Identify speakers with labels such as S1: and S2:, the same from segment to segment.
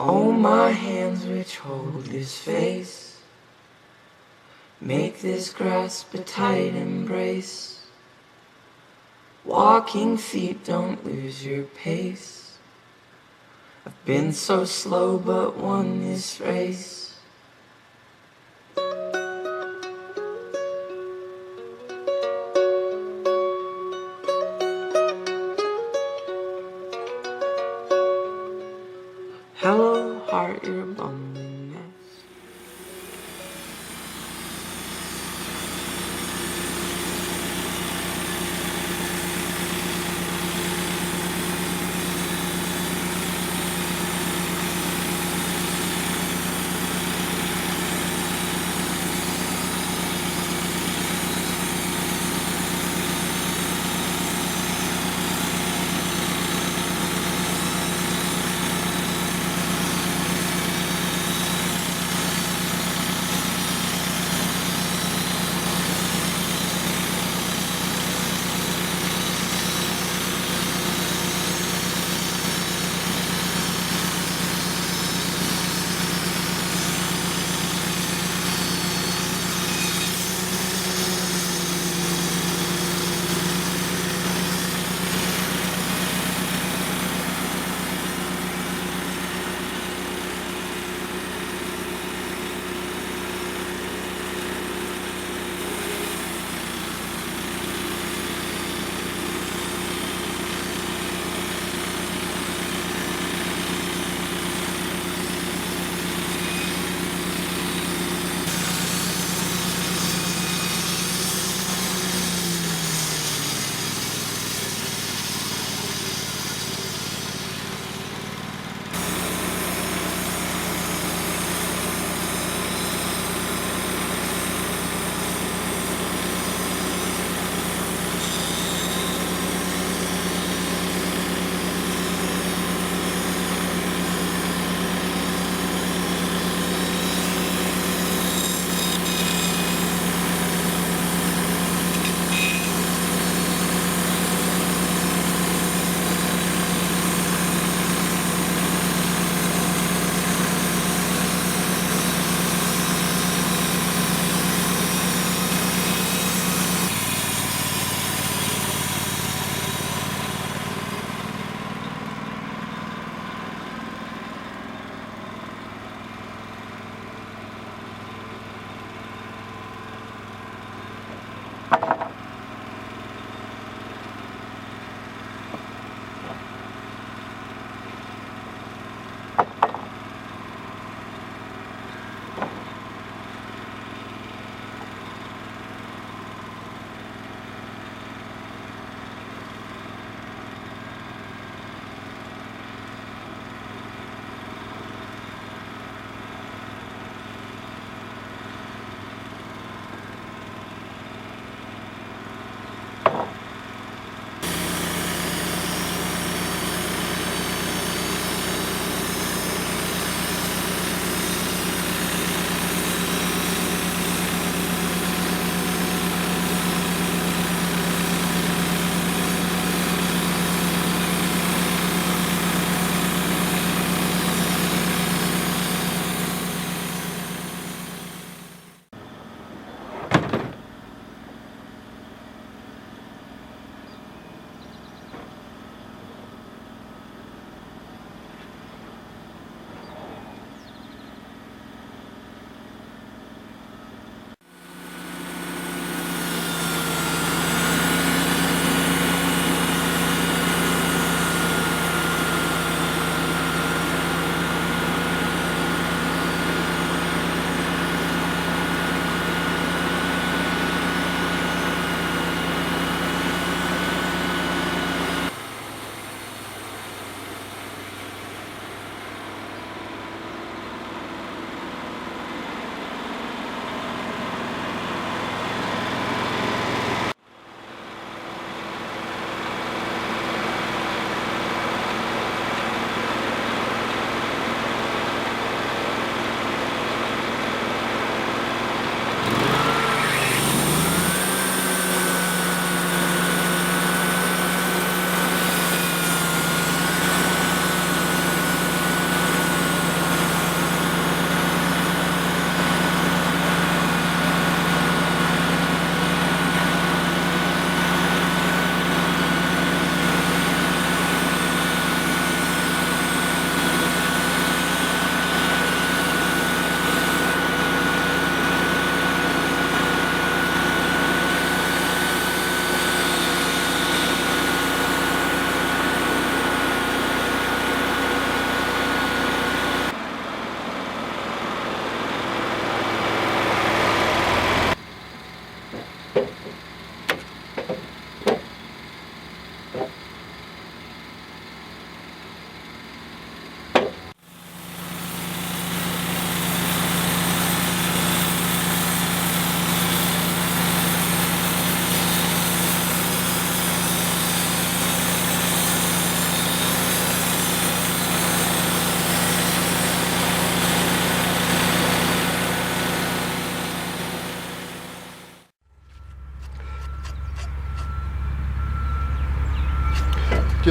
S1: Oh, my hands which hold his face, make this grasp a tight embrace. Walking feet, don't lose your pace. I've been so slow but won this race. Hello, heart, you're a bumbling mess.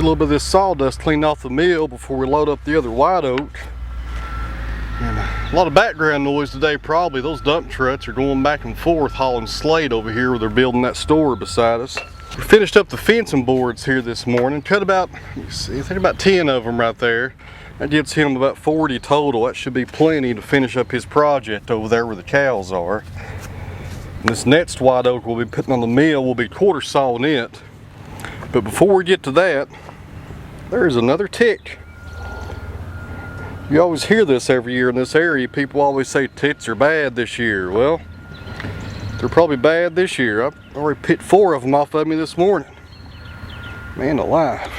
S2: Get a little bit of this sawdust cleaned off the mill before we load up the other white oak. And a lot of background noise today probably. Those dump trucks are going back and forth hauling slate over here where they're building that store beside us. We finished up the fencing boards here this morning. Cut about, let me see, I think about 10 of them right there. That gives him about 40 total. That should be plenty to finish up his project over there where the cows are. And this next white oak we'll be putting on the mill, we'll be quarter sawing it. But before we get to that, there is another tick. You always hear this every year in this area. People always say ticks are bad this year. Well, they're probably bad this year. I've already picked 4 of them off of me this morning. Man alive.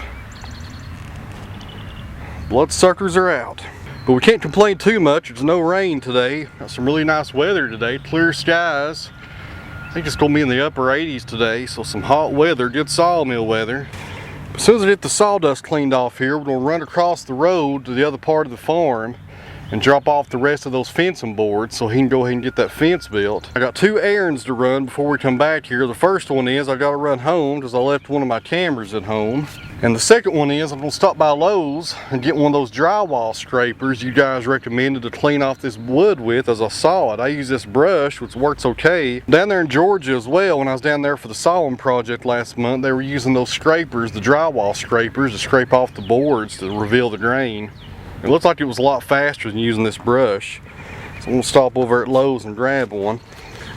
S2: Bloodsuckers are out. But we can't complain too much. There's no rain today. Got some really nice weather today. Clear skies. I think it's going to be in the upper 80s today. So some hot weather, good sawmill weather. As soon as I get the sawdust cleaned off here, we're going to run across the road to the other part of the farm and drop off the rest of those fencing boards so he can go ahead and get that fence built. I got 2 errands to run before we come back here. The first one is I got to run home because I left one of my cameras at home. And the second one is I'm going to stop by Lowe's and get one of those drywall scrapers you guys recommended to clean off this wood with as I saw it. I use this brush, which works okay. Down there in Georgia as well, when I was down there for the sawing project last month, they were using those scrapers, the drywall scrapers, to scrape off the boards to reveal the grain. It looked like it was a lot faster than using this brush. So I'm going to stop over at Lowe's and grab one.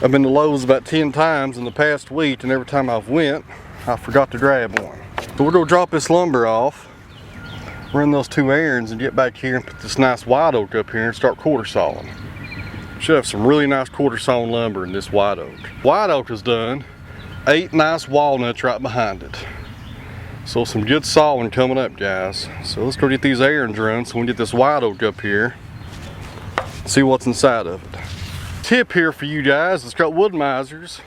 S2: I've been to Lowe's about 10 times in the past week, and every time I've went, I forgot to grab one. So we're going to drop this lumber off, run those 2 errands, and get back here and put this nice white oak up here and start quarter sawing. Should have some really nice quarter sawn lumber in this white oak. White oak is done. 8 nice walnuts right behind it. So some good sawing coming up, guys. So let's go get these errands run so we can get this white oak up here. See what's inside of it. Tip here for you guys, it's got Woodmizers.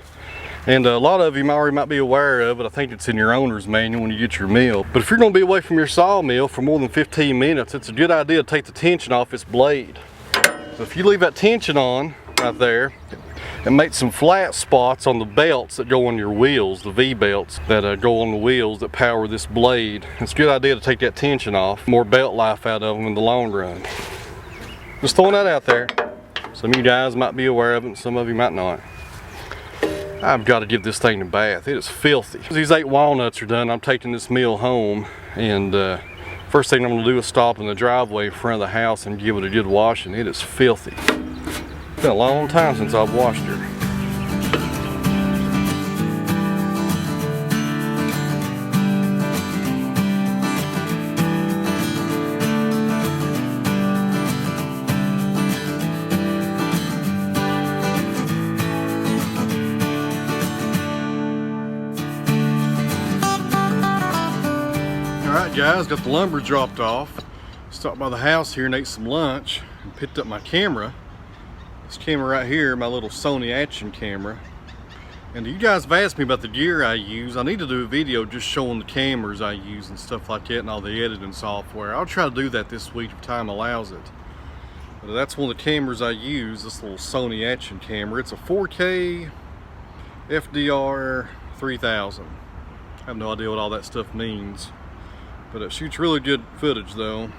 S2: And a lot of you already might be aware of it. I think it's in your owner's manual when you get your mill. But if you're going to be away from your sawmill for more than 15 minutes, it's a good idea to take the tension off its blade. So if you leave that tension on right there, it makes some flat spots on the belts that go on your wheels, the V-belts that go on the wheels that power this blade. It's a good idea to take that tension off. More belt life out of them in the long run. Just throwing that out there. Some of you guys might be aware of it, and some of you might not. I've got to give this thing a bath. It is filthy. These 8 walnuts are done. I'm taking this mill home, and first thing I'm going to do is stop in the driveway in front of the house and give it a good washing. It is filthy. It's been a long time since I've washed her. Alright guys, got the lumber dropped off. Stopped by the house here and ate some lunch and picked up my camera. This camera right here, my little Sony action camera. And you guys have asked me about the gear I use. I need to do a video just showing the cameras I use and stuff like that and all the editing software. I'll try to do that this week if time allows it. But that's one of the cameras I use, this little Sony action camera. It's a 4K FDR 3000. I have no idea what all that stuff means. But it shoots really good footage though.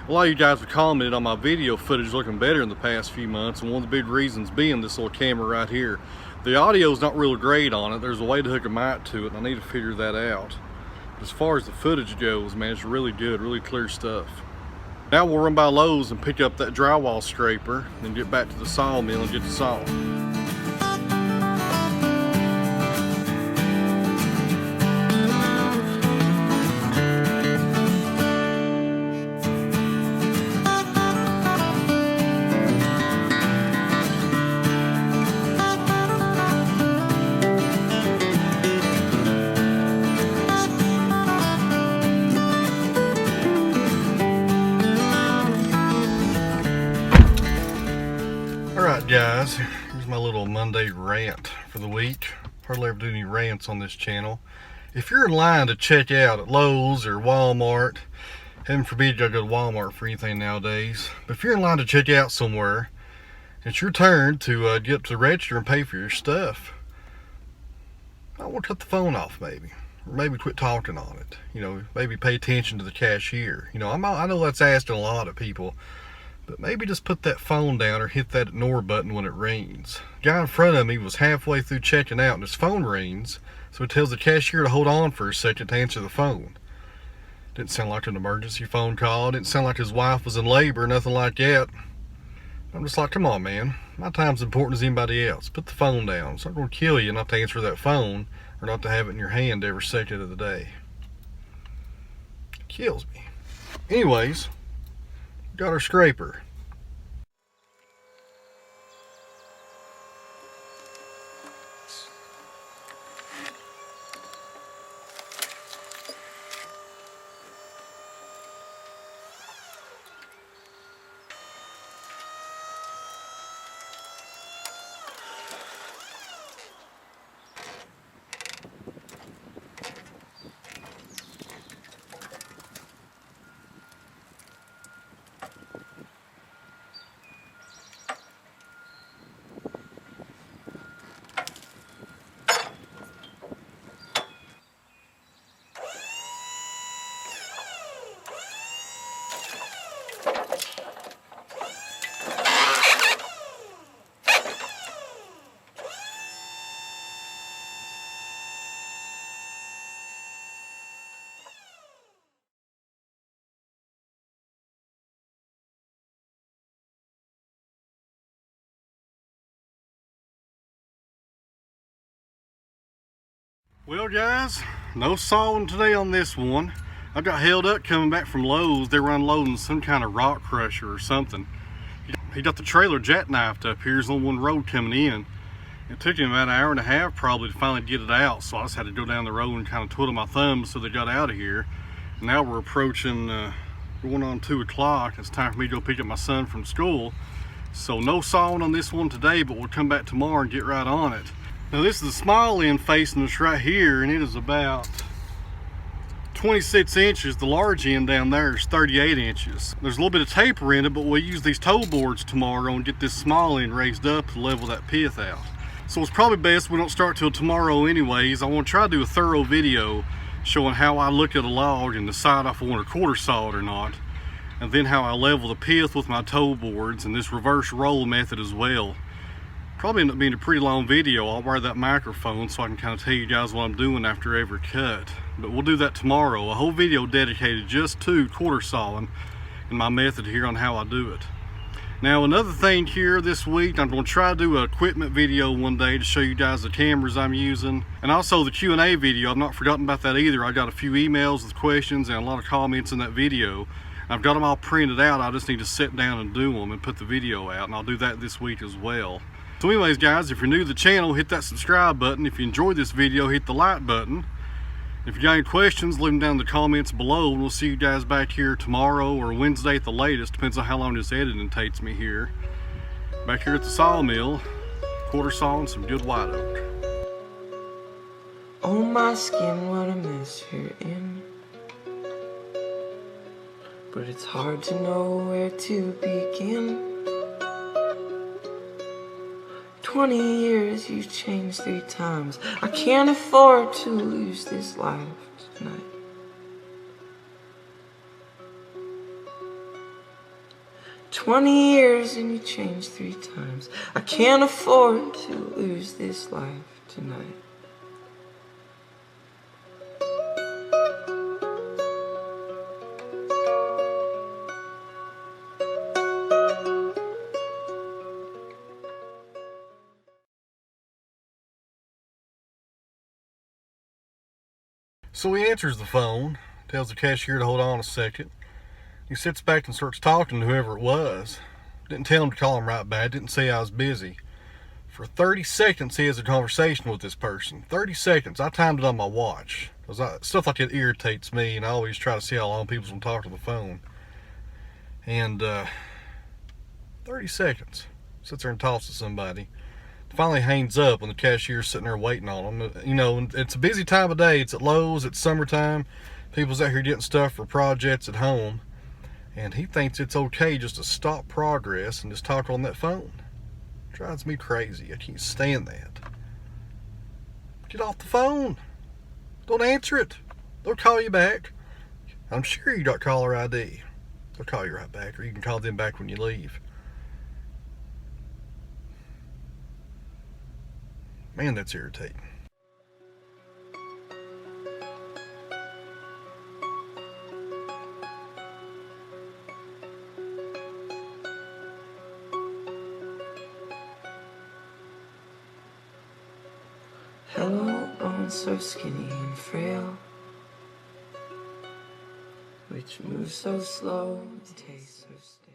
S2: A lot of you guys have commented on my video footage looking better in the past few months, and one of the big reasons being this little camera right here. The audio's not real great on it. There's a way to hook a mic to it, and I need to figure that out. But as far as the footage goes, man, it's really good, really clear stuff. Now we'll run by Lowe's and pick up that drywall scraper, and get back to the sawmill and get the saw. Guys, here's my little Monday rant for the week. Hardly ever do any rants on this channel. If you're in line to check out at Lowe's or Walmart, heaven forbid you gotta go to Walmart for anything nowadays, but if you're in line to check out somewhere, it's your turn to get up to the register and pay for your stuff. I want to cut the phone off maybe. or maybe quit talking on it. You know, maybe pay attention to the cashier. You know, I know that's asking a lot of people, but maybe just put that phone down or hit that ignore button when it rings. The guy in front of me was halfway through checking out and his phone rings, so it tells the cashier to hold on for a second to answer the phone. Didn't sound like an emergency phone call. Didn't sound like his wife was in labor, nothing like that. I'm just like, come on, man. My time's important as anybody else. Put the phone down. It's not going to kill you not to answer that phone or not to have it in your hand every second of the day. It kills me. Anyways, got our scraper. Well guys, no sawing today on this one. I got held up coming back from Lowe's. They were unloading some kind of rock crusher or something. He got the trailer jackknifed up here. He's on one road coming in. It took him about an hour and a half probably to finally get it out, so I just had to go down the road and kind of twiddle my thumbs so they got out of here. Now we're approaching, going on 2 o'clock. It's time for me to go pick up my son from school. So no sawing on this one today, but we'll come back tomorrow and get right on it. Now this is the small end facing us right here, and it is about 26 inches. The large end down there is 38 inches. There's a little bit of taper in it, but we'll use these toe boards tomorrow and get this small end raised up to level that pith out. So it's probably best we don't start till tomorrow anyways. I want to try to do a thorough video showing how I look at a log and decide if I want to quarter saw it or not, and then how I level the pith with my toe boards and this reverse roll method as well. Probably end up being a pretty long video. I'll wear that microphone so I can kind of tell you guys what I'm doing after every cut. But we'll do that tomorrow. A whole video dedicated just to quarter sawing and my method here on how I do it. Now another thing here this week, I'm going to try to do an equipment video one day to show you guys the cameras I'm using. And also the Q&A video. I've not forgotten about that either. I got a few emails with questions and a lot of comments in that video. I've got them all printed out. I just need to sit down and do them and put the video out. And I'll do that this week as well. So anyways guys, if you're new to the channel, hit that subscribe button. If you enjoyed this video, hit the like button. If you got any questions, leave them down in the comments below, and we'll see you guys back here tomorrow or Wednesday at the latest. Depends on how long this editing takes me here. Back here at the sawmill, quarter sawing some good white oak.
S1: Oh my skin, what a mess you're in. But it's hard to know where to begin. 20 years, you've changed 3 times. I can't afford to lose this life tonight. "20 years and you changed 3 times. I can't afford to lose this life tonight."
S2: So he answers the phone, tells the cashier to hold on a second. He sits back and starts talking to whoever it was. Didn't tell him to call him right back, didn't say I was busy. For 30 seconds he has a conversation with this person. 30 seconds, I timed it on my watch. Stuff like that irritates me, and I always try to see how long people's gonna talk to the phone. And 30 seconds, sits there and talks to somebody. Finally hangs up when the cashier's sitting there waiting on him. You know, it's a busy time of day. It's at Lowe's, it's summertime. People's out here getting stuff for projects at home. And he thinks it's okay just to stop progress and just talk on that phone. Drives me crazy. I can't stand that. Get off the phone. Don't answer it. They'll call you back. I'm sure you got caller ID. They'll call you right back, or you can call them back when you leave. Man, that's irritating.
S1: Hello, bones so skinny and frail, which move so slow, taste so stale.